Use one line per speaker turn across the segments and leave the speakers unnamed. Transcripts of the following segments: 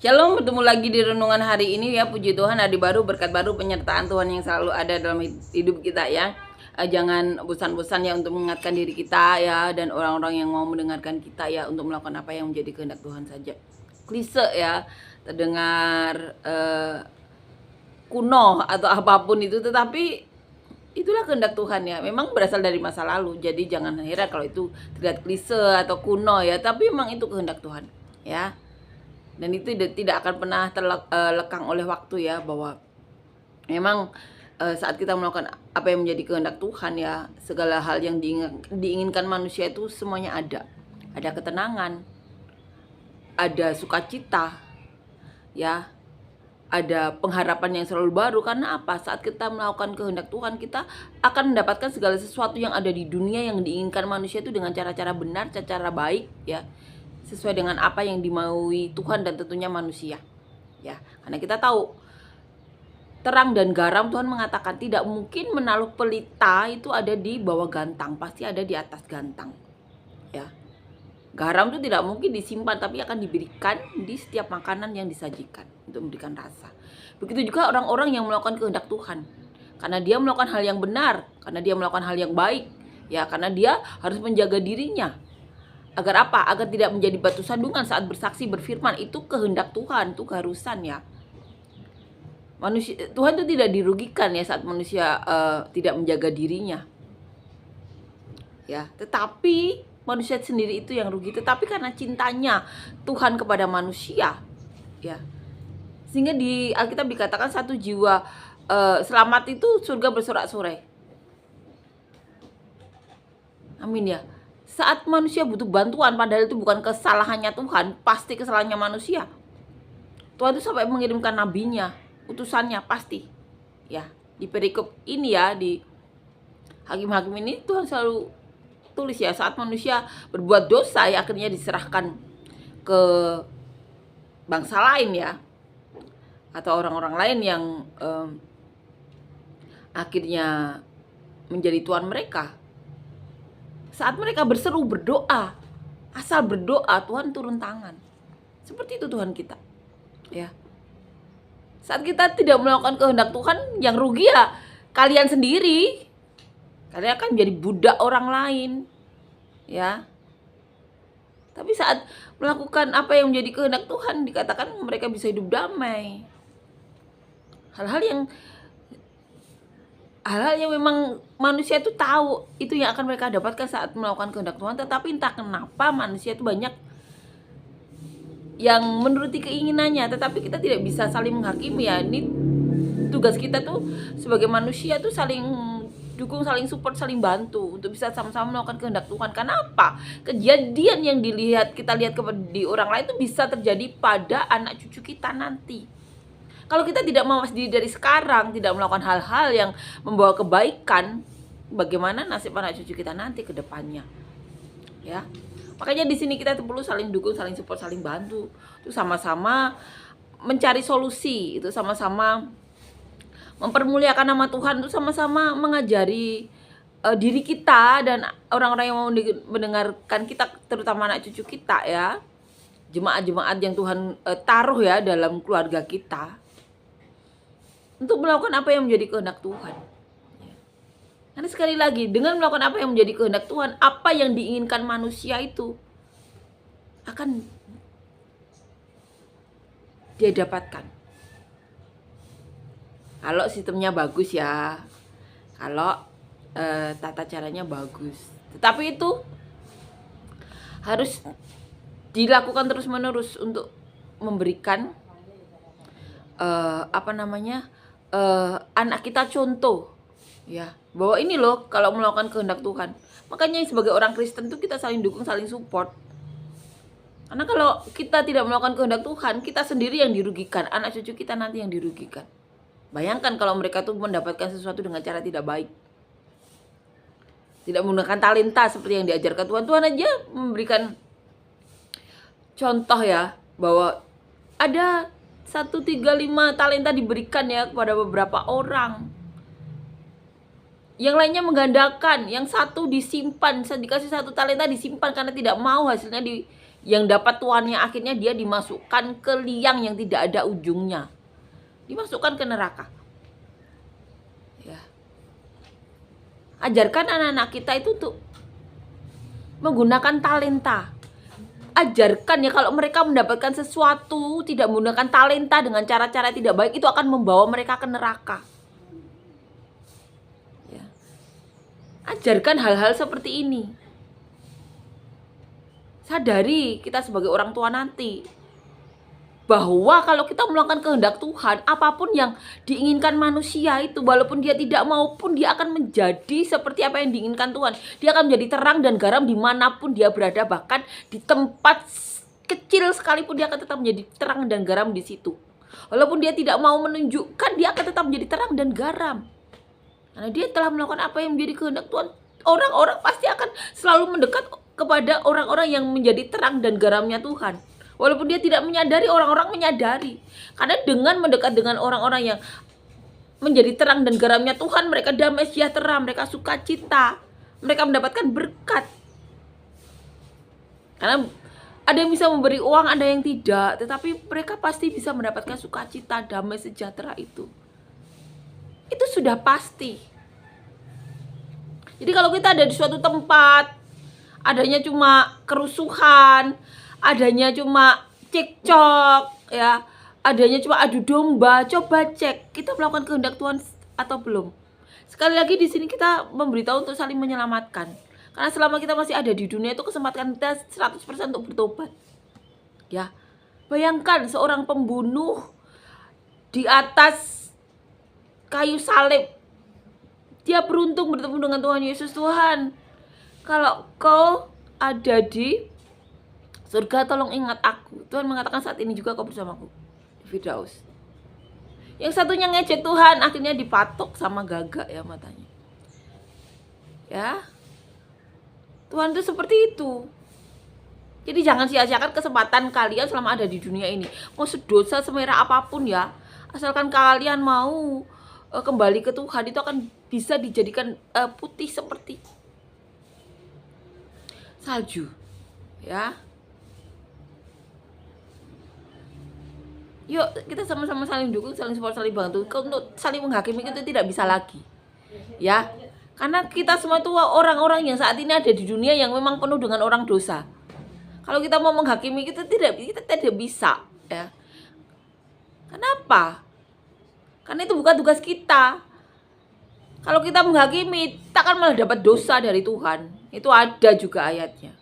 Shalom, bertemu lagi di renungan hari ini ya. Puji Tuhan, hari baru, berkat baru, penyertaan Tuhan yang selalu ada dalam hidup kita ya. Jangan bosan-bosan ya untuk mengingatkan diri kita ya, dan orang-orang yang mau mendengarkan kita ya, untuk melakukan apa yang menjadi kehendak Tuhan saja. Klise ya, terdengar kuno atau apapun itu, tetapi itulah kehendak Tuhan ya. Memang berasal dari masa lalu, jadi jangan heran kalau itu terlihat klise atau kuno ya, tapi memang itu kehendak Tuhan ya. Dan itu tidak akan pernah terlekang oleh waktu ya, bahwa memang saat kita melakukan apa yang menjadi kehendak Tuhan ya, segala hal yang diinginkan manusia itu semuanya ada ketenangan, ada sukacita ya, ada pengharapan yang selalu baru. Karena apa? Saat kita melakukan kehendak Tuhan, kita akan mendapatkan segala sesuatu yang ada di dunia yang diinginkan manusia itu dengan cara-cara benar, cara baik ya, sesuai dengan apa yang dimaui Tuhan dan tentunya manusia ya. Karena kita tahu terang dan garam, Tuhan mengatakan tidak mungkin menaruh pelita itu ada di bawah gantang, pasti ada di atas gantang ya. Garam itu tidak mungkin disimpan, tapi akan diberikan di setiap makanan yang disajikan untuk memberikan rasa. Begitu juga orang-orang yang melakukan kehendak Tuhan, karena dia melakukan hal yang benar, karena dia melakukan hal yang baik ya, karena dia harus menjaga dirinya. Agar apa? Agar tidak menjadi batu sandungan saat bersaksi berfirman. Itu kehendak Tuhan, itu keharusan ya. Tuhan itu tidak dirugikan ya saat manusia tidak menjaga dirinya ya. Tetapi manusia sendiri itu yang rugi. Tetapi karena cintanya Tuhan kepada manusia ya, sehingga di Alkitab dikatakan satu jiwa selamat itu surga bersorak-sorai. Amin ya. Saat manusia butuh bantuan, padahal itu bukan kesalahannya Tuhan, pasti kesalahannya manusia. Tuhan itu sampai mengirimkan nabinya, utusannya pasti. Ya, di perikop ini ya, di Hakim-Hakim ini Tuhan selalu tulis ya, saat manusia berbuat dosa ya, akhirnya diserahkan ke bangsa lain ya, atau orang-orang lain yang akhirnya menjadi tuan mereka. Saat mereka berseru, berdoa, asal berdoa, Tuhan turun tangan. Seperti itu Tuhan kita ya. Saat kita tidak melakukan kehendak Tuhan, yang rugi ya kalian sendiri. Kalian akan menjadi budak orang lain ya. Tapi saat melakukan apa yang menjadi kehendak Tuhan, dikatakan mereka bisa hidup damai. Hal-hal yang memang manusia itu tahu itu yang akan mereka dapatkan saat melakukan kehendak Tuhan. Tetapi entah kenapa manusia itu banyak yang menuruti keinginannya, tetapi kita tidak bisa saling menghakimi ya. Ini tugas kita tuh sebagai manusia tuh saling dukung, saling support, saling bantu untuk bisa sama-sama melakukan kehendak Tuhan. Karena apa? Kejadian yang kita lihat di orang lain itu bisa terjadi pada anak cucu kita nanti. Kalau kita tidak mawas diri dari sekarang, tidak melakukan hal-hal yang membawa kebaikan, bagaimana nasib anak cucu kita nanti ke depannya? Ya. Makanya di sini kita perlu saling dukung, saling support, saling bantu. Itu sama-sama mencari solusi, itu sama-sama mempermuliakan nama Tuhan, itu sama-sama mengajari diri kita dan orang-orang yang mau mendengarkan kita, terutama anak cucu kita ya. Jemaat-jemaat yang Tuhan taruh ya dalam keluarga kita, untuk melakukan apa yang menjadi kehendak Tuhan. Karena sekali lagi, dengan melakukan apa yang menjadi kehendak Tuhan, apa yang diinginkan manusia itu akan dia dapatkan. Kalau sistemnya bagus ya, kalau tata caranya bagus. Tetapi itu harus dilakukan terus-menerus untuk memberikan anak kita contoh ya, bahwa ini loh kalau melakukan kehendak Tuhan. Makanya sebagai orang Kristen tuh kita saling dukung, saling support. Karena kalau kita tidak melakukan kehendak Tuhan, kita sendiri yang dirugikan, anak cucu kita nanti yang dirugikan. Bayangkan kalau mereka tuh mendapatkan sesuatu dengan cara tidak baik, tidak menggunakan talenta seperti yang diajarkan Tuhan. Tuhan aja memberikan contoh ya, bahwa ada 135 talenta diberikan ya kepada beberapa orang. Yang lainnya menggandakan, yang satu disimpan, dikasih 1 talenta disimpan karena tidak mau hasilnya Yang dapat tuannya akhirnya dia dimasukkan ke liang yang tidak ada ujungnya. Dimasukkan ke neraka. Ya. Ajarkan anak-anak kita itu untuk menggunakan talenta. Ajarkan ya, kalau mereka mendapatkan sesuatu tidak menggunakan talenta dengan cara-cara tidak baik, itu akan membawa mereka ke neraka. Ya. Ajarkan hal-hal seperti ini. Sadari kita sebagai orang tua nanti bahwa kalau kita melakukan kehendak Tuhan, apapun yang diinginkan manusia itu, walaupun dia tidak mau pun, dia akan menjadi seperti apa yang diinginkan Tuhan. Dia akan menjadi terang dan garam dimanapun dia berada, bahkan di tempat kecil sekalipun dia akan tetap menjadi terang dan garam di situ. Walaupun dia tidak mau menunjukkan, dia akan tetap menjadi terang dan garam. Karena dia telah melakukan apa yang menjadi kehendak Tuhan. Orang-orang pasti akan selalu mendekat kepada orang-orang yang menjadi terang dan garamnya Tuhan. Walaupun dia tidak menyadari, orang-orang menyadari. Karena dengan mendekat dengan orang-orang yang menjadi terang dan garamnya Tuhan, mereka damai sejahtera, mereka sukacita, mereka mendapatkan berkat. Karena ada yang bisa memberi uang, ada yang tidak, tetapi mereka pasti bisa mendapatkan sukacita, damai sejahtera itu. Itu sudah pasti. Jadi kalau kita ada di suatu tempat, adanya cuma kerusuhan, adanya cuma cekcok, ya, adanya cuma adu domba, coba cek kita melakukan kehendak Tuhan atau belum. Sekali lagi di sini kita memberitahu untuk saling menyelamatkan. Karena selama kita masih ada di dunia itu kesempatan kita 100% untuk bertobat. Ya. Bayangkan seorang pembunuh di atas kayu salib. Dia beruntung bertemu dengan Tuhan Yesus. Tuhan, kalau kau ada di surga, tolong ingat aku. Tuhan mengatakan saat ini juga kau bersamaku di Firdaus. Yang satunya ngejek Tuhan, akhirnya dipatok sama gagak ya matanya. Ya, Tuhan itu seperti itu. Jadi jangan sia-siakan kesempatan kalian selama ada di dunia ini. Mau sedosa semerah apapun ya, asalkan kalian mau kembali ke Tuhan, itu akan bisa dijadikan putih seperti salju. Ya. Yuk kita sama-sama saling dukung, saling support, saling bantu. Untuk saling menghakimi itu tidak bisa lagi. Ya. Karena kita semua itu orang-orang yang saat ini ada di dunia yang memang penuh dengan orang dosa. Kalau kita mau menghakimi kita tidak bisa, ya. Kenapa? Karena itu bukan tugas kita. Kalau kita menghakimi, kita akan malah dapat dosa dari Tuhan. Itu ada juga ayatnya.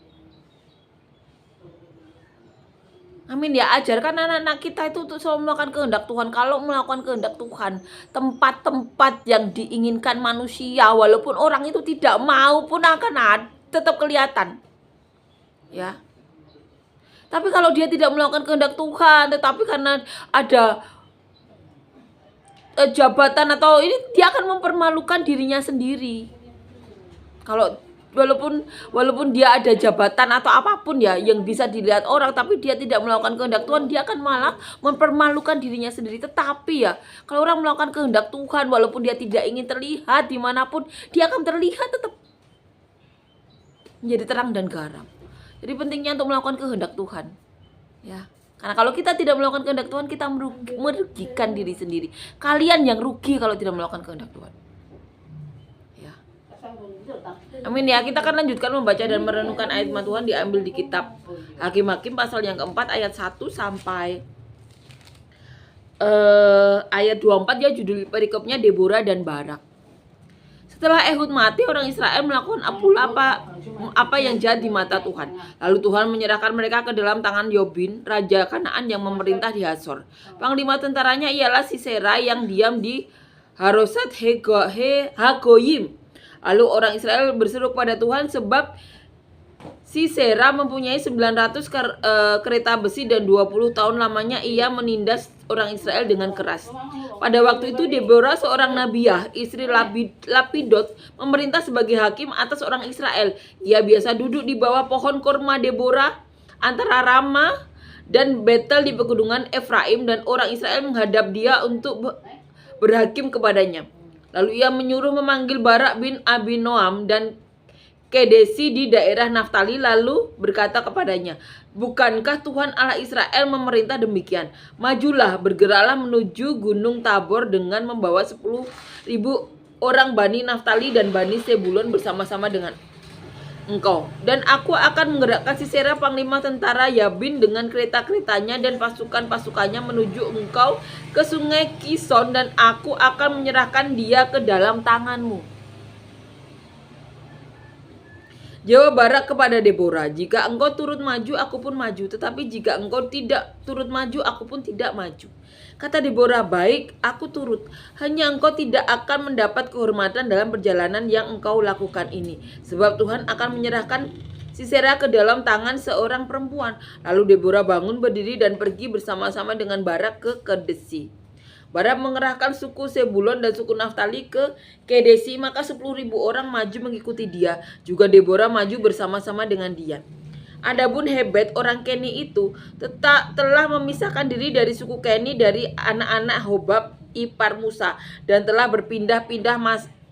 Amin ya, ajarkan anak-anak kita itu untuk selalu melakukan kehendak Tuhan. Kalau melakukan kehendak Tuhan, tempat-tempat yang diinginkan manusia, walaupun orang itu tidak mau pun akan tetap kelihatan. Ya. Tapi kalau dia tidak melakukan kehendak Tuhan, tetapi karena ada jabatan atau ini, dia akan mempermalukan dirinya sendiri. Kalau walaupun dia ada jabatan atau apapun ya yang bisa dilihat orang, tapi dia tidak melakukan kehendak Tuhan, dia akan malah mempermalukan dirinya sendiri. Tetapi ya, kalau orang melakukan kehendak Tuhan, walaupun dia tidak ingin terlihat dimanapun, dia akan terlihat tetap menjadi terang dan garam. Jadi pentingnya untuk melakukan kehendak Tuhan, ya. Karena kalau kita tidak melakukan kehendak Tuhan, kita merugikan diri sendiri. Kalian yang rugi kalau tidak melakukan kehendak Tuhan. Ya. Amin ya. Kita akan lanjutkan membaca dan merenungkan ayat firman Tuhan diambil di kitab Hakim-Hakim pasal yang keempat ayat 1 sampai ayat 24 ya, judul perikopnya Deborah dan Barak. Setelah Ehud mati, orang Israel melakukan apa yang jahat di mata Tuhan. Lalu Tuhan menyerahkan mereka ke dalam tangan Yobin, raja Kanaan yang memerintah di Hazor. Panglima tentaranya ialah Sisera yang diam di Harosat Hagoyim. Lalu orang Israel berseru pada Tuhan sebab Sisera mempunyai 900 kereta besi dan 20 tahun lamanya ia menindas orang Israel dengan keras. Pada waktu itu Deborah seorang nabiah, istri Lapidot, memerintah sebagai hakim atas orang Israel. Ia biasa duduk di bawah pohon korma Deborah antara Ramah dan Betel di pegunungan Efraim, dan orang Israel menghadap dia untuk berhakim kepadanya. Lalu ia menyuruh memanggil Barak bin Abinoam dan Kedesi di daerah Naftali lalu berkata kepadanya, bukankah Tuhan Allah Israel memerintah demikian? Majulah, bergeraklah menuju Gunung Tabor dengan membawa 10.000 orang Bani Naftali dan Bani Sebulon bersama-sama dengan engkau. Dan aku akan menggerakkan Sisera panglima tentara Yabin dengan kereta-keretanya dan pasukan-pasukannya menuju engkau ke sungai Kison, dan aku akan menyerahkan dia ke dalam tanganmu. Jawab Barak kepada Deborah, jika engkau turut maju, aku pun maju. Tetapi jika engkau tidak turut maju, aku pun tidak maju. Kata Deborah, baik, aku turut. Hanya engkau tidak akan mendapat kehormatan dalam perjalanan yang engkau lakukan ini. Sebab Tuhan akan menyerahkan Sisera ke dalam tangan seorang perempuan. Lalu Deborah bangun berdiri dan pergi bersama-sama dengan Barak ke Kedesi. Barak mengerahkan suku Sebulon dan suku Naftali ke Kedesi, maka 10.000 orang maju mengikuti dia. Juga Deborah maju bersama-sama dengan dia. Adapun Hebet orang Keni itu telah memisahkan diri dari suku Keni dari anak-anak Hobab ipar Musa, dan telah berpindah-pindah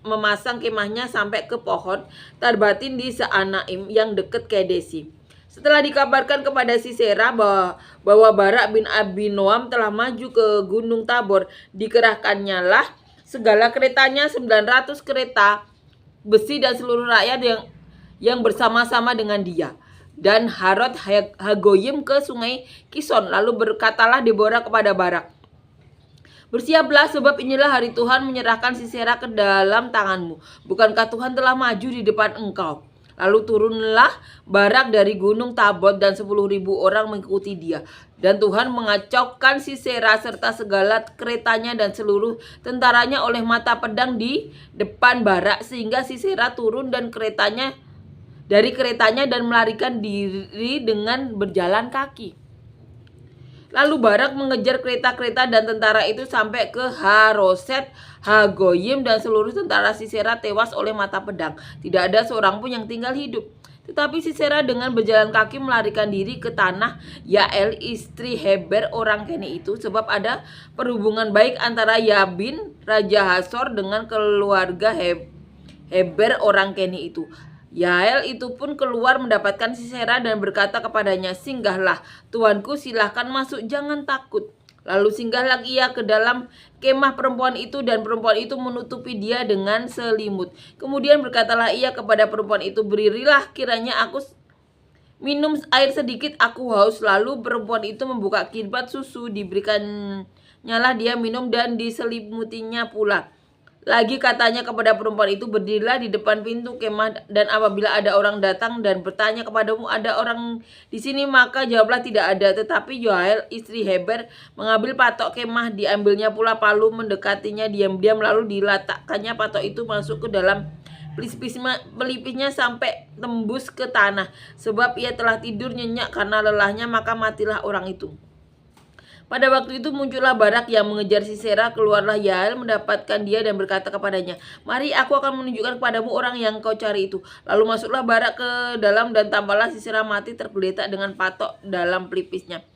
memasang kemahnya sampai ke pohon Tarbatin di Saanaim yang dekat Kedesi. Setelah dikabarkan kepada Sisera bahwa Barak bin Abinoam telah maju ke Gunung Tabor, dikerahkannya lah segala keretanya 900 kereta besi dan seluruh rakyat yang bersama-sama dengan dia. Dan Harod Hagoyim ke sungai Kison. Lalu berkatalah Deborah kepada Barak, bersiaplah, sebab inilah hari Tuhan menyerahkan Sisera ke dalam tanganmu. Bukankah Tuhan telah maju di depan engkau? Lalu turunlah Barak dari Gunung Tabor dan 10.000 orang mengikuti dia. Dan Tuhan mengacaukan Sisera serta segala keretanya dan seluruh tentaranya oleh mata pedang di depan Barak, sehingga Sisera turun dari keretanya dan melarikan diri dengan berjalan kaki. Lalu Barak mengejar kereta-kereta dan tentara itu sampai ke Haroset Hagoyim, dan seluruh tentara Sisera tewas oleh mata pedang. Tidak ada seorang pun yang tinggal hidup. Tetapi Sisera dengan berjalan kaki melarikan diri ke tanah Yael istri Heber orang Keni itu, sebab ada perhubungan baik antara Yabin Raja Hasor dengan keluarga Heber orang Keni itu. Yael itu pun keluar mendapatkan Sisera dan berkata kepadanya, singgahlah tuanku, silahkan masuk, jangan takut. Lalu singgahlah ia ke dalam kemah perempuan itu, dan perempuan itu menutupi dia dengan selimut. Kemudian berkatalah ia kepada perempuan itu, berilah kiranya aku minum air sedikit, aku haus. Lalu perempuan itu membuka kirbat susu, diberikannya dia minum dan diselimutinya pula. Lagi katanya kepada perempuan itu, berdirilah di depan pintu kemah, dan apabila ada orang datang dan bertanya kepadamu, ada orang di sini, maka jawablah tidak ada. Tetapi Yael istri Heber mengambil patok kemah, diambilnya pula palu, mendekatinya diam-diam, lalu diletakkannya patok itu masuk ke dalam pelipisnya sampai tembus ke tanah. Sebab ia telah tidur nyenyak karena lelahnya, maka matilah orang itu. Pada waktu itu muncullah Barak yang mengejar Sisera. Keluarlah Yael mendapatkan dia dan berkata kepadanya, mari aku akan menunjukkan kepadamu orang yang kau cari itu. Lalu masuklah Barak ke dalam, dan tampaklah Sisera mati tergeletak dengan patok dalam pelipisnya.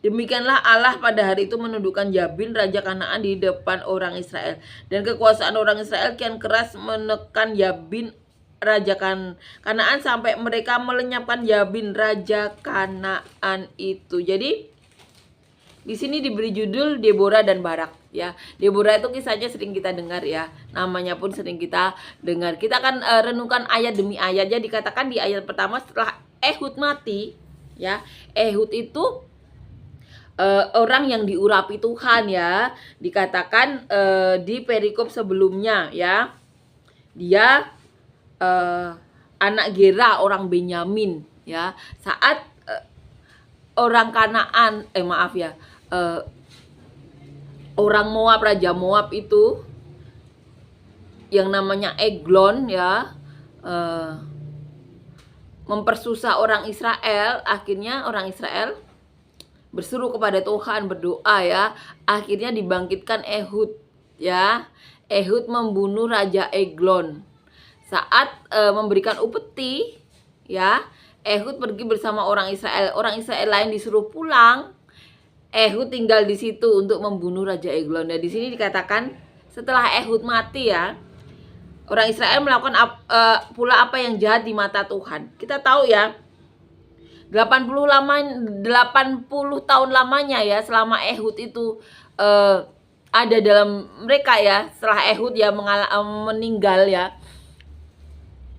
Demikianlah Allah pada hari itu menundukkan Yabin Raja Kanaan di depan orang Israel. Dan kekuasaan orang Israel kian keras menekan Yabin Raja Kanaan sampai mereka melenyapkan Yabin Raja Kanaan itu. Jadi di sini diberi judul Deborah dan Barak ya. Deborah itu kisahnya sering kita dengar ya. Namanya pun sering kita dengar. Kita akan renungkan ayat demi ayat. Jadi dikatakan di ayat pertama setelah Ehud mati ya. Ehud itu orang yang diurapi Tuhan ya. Dikatakan di perikop sebelumnya ya. Dia anak Gera orang Benyamin ya. Saat orang Kanaan orang Moab, Raja Moab itu yang namanya Eglon ya, mempersusah orang Israel. Akhirnya orang Israel berseru kepada Tuhan, berdoa ya. Akhirnya dibangkitkan Ehud ya. Ehud membunuh Raja Eglon. Saat memberikan upeti ya, Ehud pergi bersama orang Israel. Orang Israel lain disuruh pulang. Ehud tinggal di situ untuk membunuh Raja Eglon. Dan di sini dikatakan setelah Ehud mati ya, Orang Israel melakukan pula apa yang jahat di mata Tuhan. Kita tahu ya, 80 tahun lamanya ya, selama Ehud itu ada dalam mereka ya, setelah Ehud ya meninggal ya.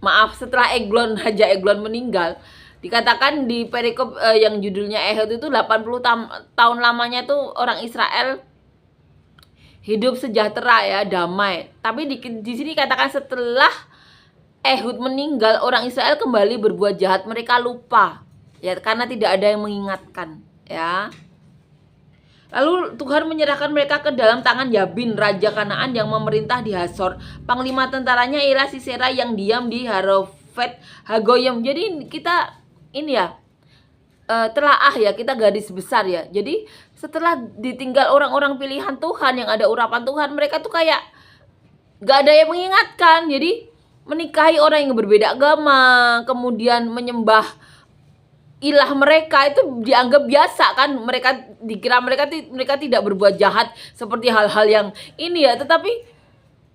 Maaf, setelah Raja Eglon meninggal, dikatakan di perikop yang judulnya Ehud itu 80 tahun lamanya tuh orang Israel hidup sejahtera ya, damai. Tapi di sini katakan setelah Ehud meninggal, orang Israel kembali berbuat jahat. Mereka lupa ya, karena tidak ada yang mengingatkan ya. Lalu Tuhan menyerahkan mereka ke dalam tangan Yabin, raja Kanaan yang memerintah di Hasor. Panglima tentaranya ialah Sisera yang diam di Harofet Hagoyim. Jadi kita ini ya, telaah ya, kita garis besar ya. Jadi setelah ditinggal orang-orang pilihan Tuhan yang ada urapan Tuhan, mereka tuh kayak gak ada yang mengingatkan. Jadi menikahi orang yang berbeda agama, kemudian menyembah ilah mereka, itu dianggap biasa kan. Mereka dikira mereka tidak berbuat jahat seperti hal-hal yang ini ya, tetapi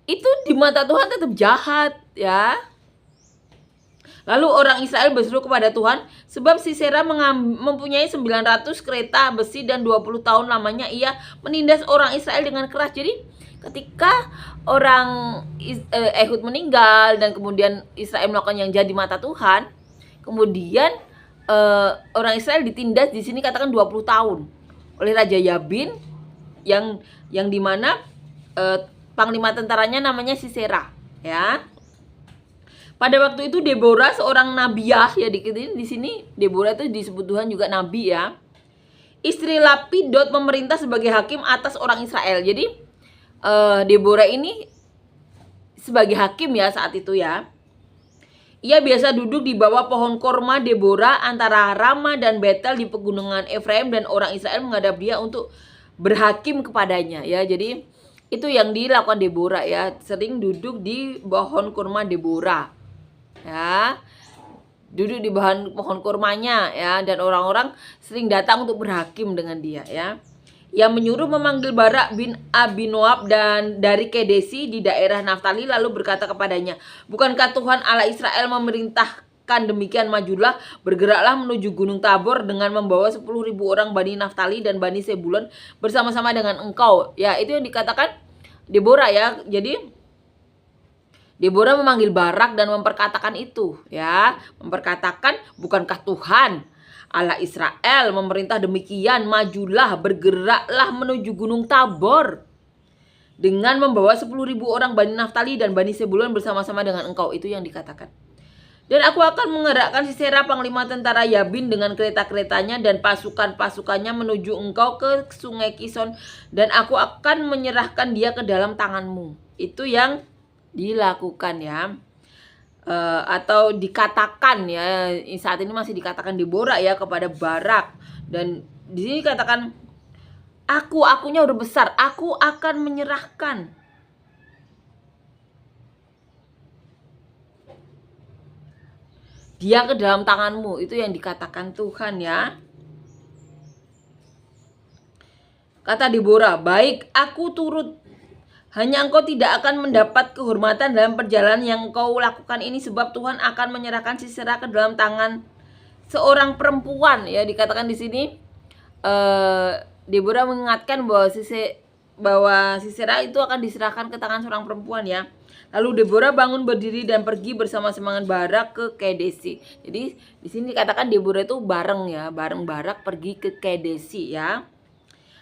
itu di mata Tuhan tetap jahat ya. Lalu orang Israel berseru kepada Tuhan, sebab Sisera mempunyai 900 kereta besi dan 20 tahun lamanya ia menindas orang Israel dengan keras. Jadi ketika orang Ehud meninggal dan kemudian Israel melakukan yang jahat di mata Tuhan, kemudian orang Israel ditindas di sini katakan 20 tahun oleh Raja Yabin yang dimana panglima tentaranya namanya Sisera ya. Pada waktu itu Deborah seorang nabiah ya, di sini Deborah itu disebut Tuhan juga nabi ya. Istri Lapidot memerintah sebagai hakim atas orang Israel. Jadi Deborah ini sebagai hakim ya saat itu ya. Ia biasa duduk di bawah pohon korma Deborah antara Rama dan Betel di pegunungan Efraim, dan orang Israel menghadap dia untuk berhakim kepadanya ya. Jadi itu yang dilakukan Deborah ya, sering duduk di pohon kurma Deborah ya, duduk di pohon kurmanya ya, dan orang-orang sering datang untuk berhakim dengan dia ya. Ia menyuruh memanggil Barak bin Abinoab dan dari Kedesi di daerah Naftali, lalu berkata kepadanya, bukankah Tuhan Allah Israel memerintahkan demikian, majulah, bergeraklah menuju Gunung Tabor dengan membawa 10.000 orang Bani Naftali dan Bani Sebulon bersama-sama dengan engkau. Ya, itu yang dikatakan Deborah ya. Jadi Deborah memanggil Barak dan memperkatakan itu ya, memperkatakan, bukankah Tuhan Allah Israel memerintah demikian, majulah, bergeraklah menuju Gunung Tabor dengan membawa 10.000 orang Bani Naftali dan Bani Sebulon bersama-sama dengan engkau. Itu yang dikatakan. Dan aku akan mengerahkan Sisera panglima tentara Yabin dengan kereta-keretanya dan pasukan-pasukannya menuju engkau ke sungai Kison, dan aku akan menyerahkan dia ke dalam tanganmu. Itu yang dilakukan ya, atau dikatakan ya, saat ini masih dikatakan Deborah ya kepada Barak. Dan di sini katakan, akunya udah besar, aku akan menyerahkan dia ke dalam tanganmu. Itu yang dikatakan Tuhan ya. Kata Deborah, baik, aku turut. Hanya engkau tidak akan mendapat kehormatan dalam perjalanan yang engkau lakukan ini, sebab Tuhan akan menyerahkan Sisera ke dalam tangan seorang perempuan ya. Dikatakan di sini Deborah mengingatkan bahwa Sisera itu akan diserahkan ke tangan seorang perempuan ya. Lalu Deborah bangun berdiri dan pergi bersama-sama dengan Barak ke Kedesi. Jadi di sini dikatakan Deborah itu bareng Barak pergi ke Kedesi ya.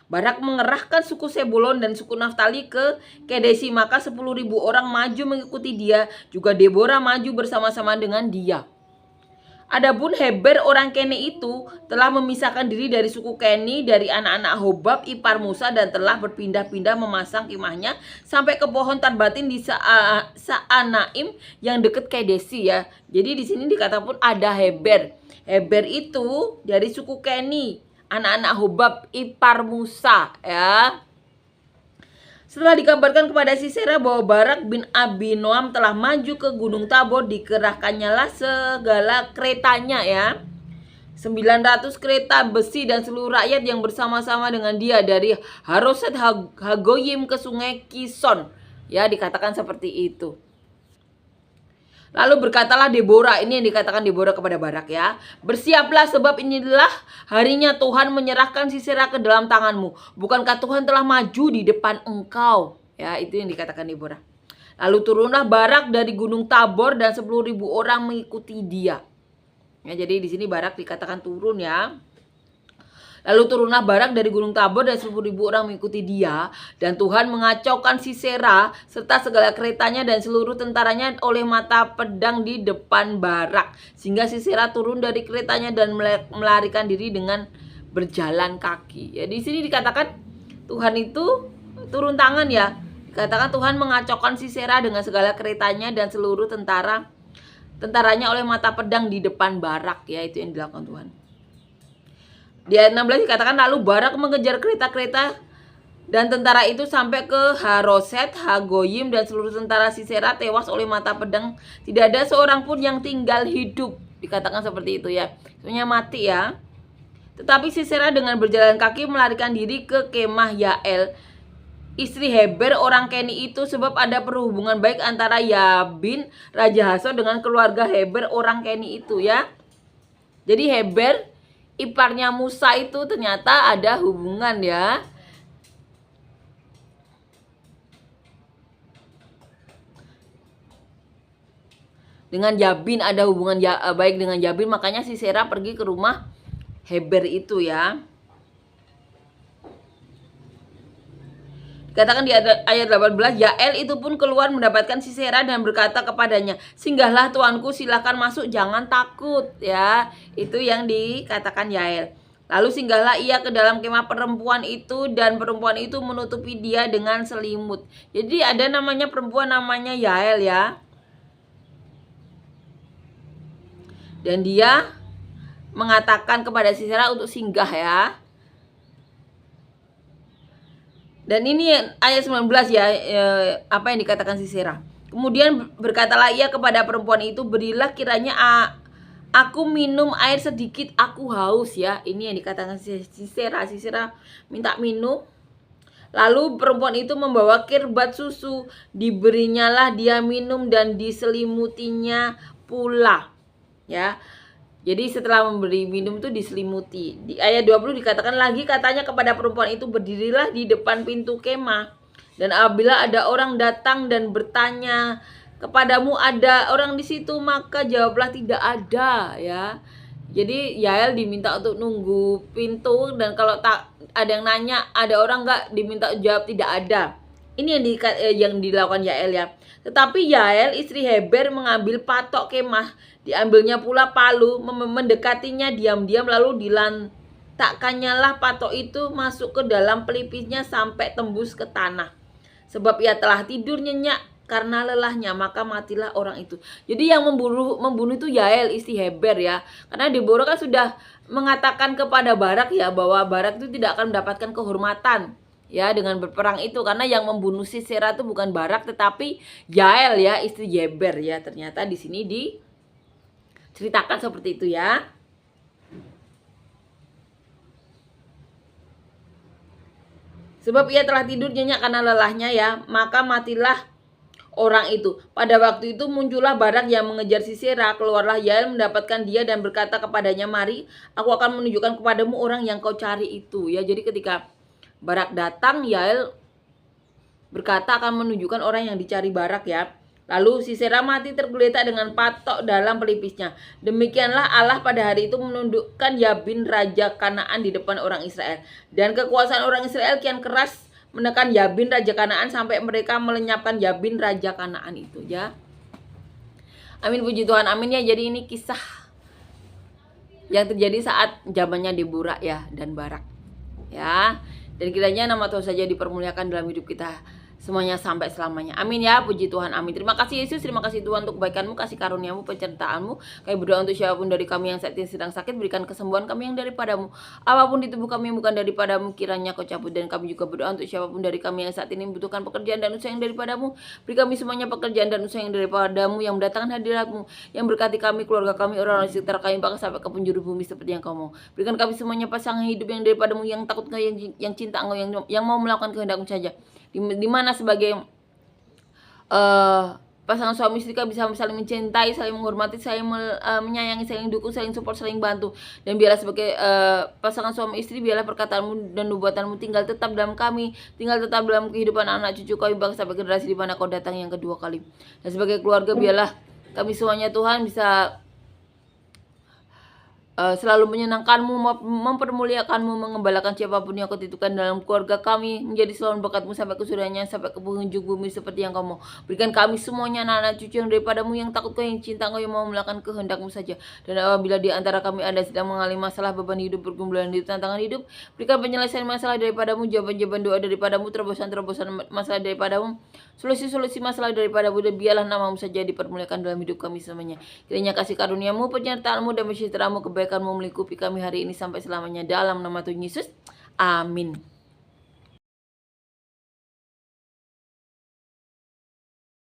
Barak mengerahkan suku Sebulon dan suku Naftali ke Kedesi, maka 10.000 orang maju mengikuti dia, juga Deborah maju bersama-sama dengan dia. Adapun Heber orang Keni itu telah memisahkan diri dari suku Keni, dari anak-anak Hobab ipar Musa, dan telah berpindah-pindah memasang kemahnya sampai ke pohon Tarbatin di Saanaim yang dekat Kedesi ya. Jadi di sini dikatakan pun ada Heber. Heber itu dari suku Keni, anak-anak Hobab ipar Musa ya. Setelah dikabarkan kepada Sisera bahwa Barak bin Abinoam telah maju ke Gunung Tabor, dikerahkannya lah segala keretanya ya, 900 kereta besi dan seluruh rakyat yang bersama-sama dengan dia dari Haroset Hagoyim ke sungai Kison ya, dikatakan seperti itu. Lalu berkatalah Deborah, ini yang dikatakan Deborah kepada Barak ya. Bersiaplah sebab inilah harinya Tuhan menyerahkan Sisera ke dalam tanganmu. Bukankah Tuhan telah maju di depan engkau? Ya, itu yang dikatakan Deborah. Lalu turunlah Barak dari gunung Tabor dan 10.000 orang mengikuti dia. Ya, jadi di sini Barak dikatakan turun ya. Lalu turunlah Barak dari gunung Tabor dan 10.000 orang mengikuti dia. Dan Tuhan mengacaukan Sisera serta segala keretanya dan seluruh tentaranya oleh mata pedang di depan Barak. Sehingga Sisera turun dari keretanya dan melarikan diri dengan berjalan kaki. Ya, di sini dikatakan Tuhan itu turun tangan ya. Dikatakan Tuhan mengacaukan Sisera dengan segala keretanya dan seluruh tentaranya oleh mata pedang di depan Barak. Ya, itu yang dilakukan Tuhan. Di ayat 16 dikatakan lalu Barak mengejar kereta-kereta dan tentara itu sampai ke Haroset, Hagoyim dan seluruh tentara Sisera tewas oleh mata pedang. Tidak ada seorang pun yang tinggal hidup. Dikatakan seperti itu ya. Semuanya mati ya. Tetapi Sisera dengan berjalan kaki melarikan diri ke kemah Yael, istri Heber orang Keni itu, sebab ada perhubungan baik antara Yabin Raja Hasor dengan keluarga Heber orang Keni itu ya. Jadi Heber iparnya Musa itu ternyata ada hubungan ya. Dengan Yabin ada hubungan baik dengan Yabin, makanya Sisera pergi ke rumah Heber itu ya. Katakan di ayat 18, Yael itu pun keluar mendapatkan Sisera dan berkata kepadanya, singgahlah tuanku, silakan masuk, jangan takut ya. Itu yang dikatakan Yael. Lalu singgahlah ia ke dalam kemah perempuan itu dan perempuan itu menutupi dia dengan selimut. Jadi ada namanya perempuan namanya Yael ya. Dan dia mengatakan kepada Sisera untuk singgah ya. Dan ini ayat 19 ya, apa yang dikatakan Sisera. Kemudian berkatalah ia kepada perempuan itu, berilah kiranya aku minum air sedikit, aku haus ya. Ini yang dikatakan Sisera. Sisera minta minum. Lalu perempuan itu membawa kirbat susu, diberinyalah dia minum dan diselimutinya pula. Ya. Jadi setelah memberi minum itu diselimuti. Di ayat 20 dikatakan lagi, katanya kepada perempuan itu, berdirilah di depan pintu kemah. Dan apabila ada orang datang dan bertanya kepadamu, ada orang di situ, maka jawablah tidak ada ya. Jadi Yael diminta untuk nunggu pintu, dan kalau tak ada yang nanya ada orang enggak, diminta jawab tidak ada. Ini yang dilakukan Yael ya. Tetapi Yael istri Heber mengambil patok kemah, diambilnya pula palu, mendekatinya diam-diam, lalu dilantakkannya lah patok itu masuk ke dalam pelipisnya sampai tembus ke tanah. Sebab ia telah tidur nyenyak karena lelahnya, maka matilah orang itu. Jadi yang membunuh itu Yael istri Heber ya. Karena Deborah kan sudah mengatakan kepada Barak ya, bahwa Barak itu tidak akan mendapatkan kehormatan ya dengan berperang itu, karena yang membunuh Sisera itu bukan Barak tetapi Yael ya, istri Heber ya. Ternyata di sini diceritakan seperti itu ya. Sebab ia telah tidur nyenyak karena lelahnya ya, maka matilah orang itu. Pada waktu itu muncullah Barak yang mengejar Sisera. Keluarlah Yael mendapatkan dia dan berkata kepadanya, mari aku akan menunjukkan kepadamu orang yang kau cari itu ya. Jadi ketika Barak datang, Yael berkata akan menunjukkan orang yang dicari Barak ya. Lalu Sisera mati tergeletak dengan patok dalam pelipisnya. Demikianlah Allah pada hari itu menundukkan Yabin Raja Kanaan di depan orang Israel. Dan kekuasaan orang Israel kian keras menekan Yabin Raja Kanaan sampai mereka melenyapkan Yabin Raja Kanaan itu ya. Amin, puji Tuhan, amin ya. Jadi ini kisah yang terjadi saat zamannya Deborah ya dan Barak ya. Dan kiranya nama Tuhan saja dipermuliakan dalam hidup kita semuanya sampai selamanya. Amin ya, puji Tuhan, amin. Terima kasih Yesus, terima kasih Tuhan untuk kebaikan-Mu, kasih karunia-Mu, penyertaan-Mu. Kami berdoa untuk siapapun dari kami yang saat ini sedang sakit, berikan kesembuhan kami yang daripada-Mu. Apapun di tubuh kami yang bukan daripada-Mu, kiranya Kau cabut. Dan kami juga berdoa untuk siapapun dari kami yang saat ini membutuhkan pekerjaan dan usaha yang daripada-Mu. Beri kami semuanya pekerjaan dan usaha yang daripada-Mu, yang mendatangkan hadirat-Mu, yang berkati kami, keluarga kami, orang-orang di sekitar kami, bahkan sampai ke penjuru bumi seperti yang Kau mau. Berikan kami semuanya pasangan hidup yang daripada-Mu, yang takut Engkau, yang cinta Engkau, yang mau melakukan kehendak-Mu saja. Di mana sebagai pasangan suami istri kami bisa saling mencintai, saling menghormati, saling menyayangi, saling dukung, saling support, saling bantu. Dan biarlah sebagai pasangan suami istri, biarlah perkataanmu dan nubuatanmu tinggal tetap dalam kami, tinggal tetap dalam kehidupan anak cucu kami bahkan sampai generasi di mana kau datang yang kedua kali. Dan sebagai keluarga, biarlah kami semuanya Tuhan bisa selalu menyenangkanmu, mempermuliakanmu, mengembalakan siapapun yang kau titipkan dalam keluarga kami, menjadi selalu berkatmu sampai ke surganya, sampai ke penghujung bumi seperti yang kau mau. Berikan kami semuanya anak-anak cucu yang daripadamu, yang takut kau, yang cinta kau, yang mau melakukan kehendakmu saja. Dan apabila di antara kami ada sedang mengalami masalah, beban hidup, pergumulan hidup, tantangan hidup, berikan penyelesaian masalah daripadamu, jawaban-jawaban doa daripadamu, terobosan-terobosan masalah daripadamu, solusi-solusi masalah daripadamu, dan biarlah namamu saja dipermuliakan dalam hidup kami semuanya. Kiranya kasih karuniamu, penyertaanmu, dan menyertamu, kebaikanmu melingkupi kami hari ini sampai selamanya dalam nama Tuhan Yesus. Amin.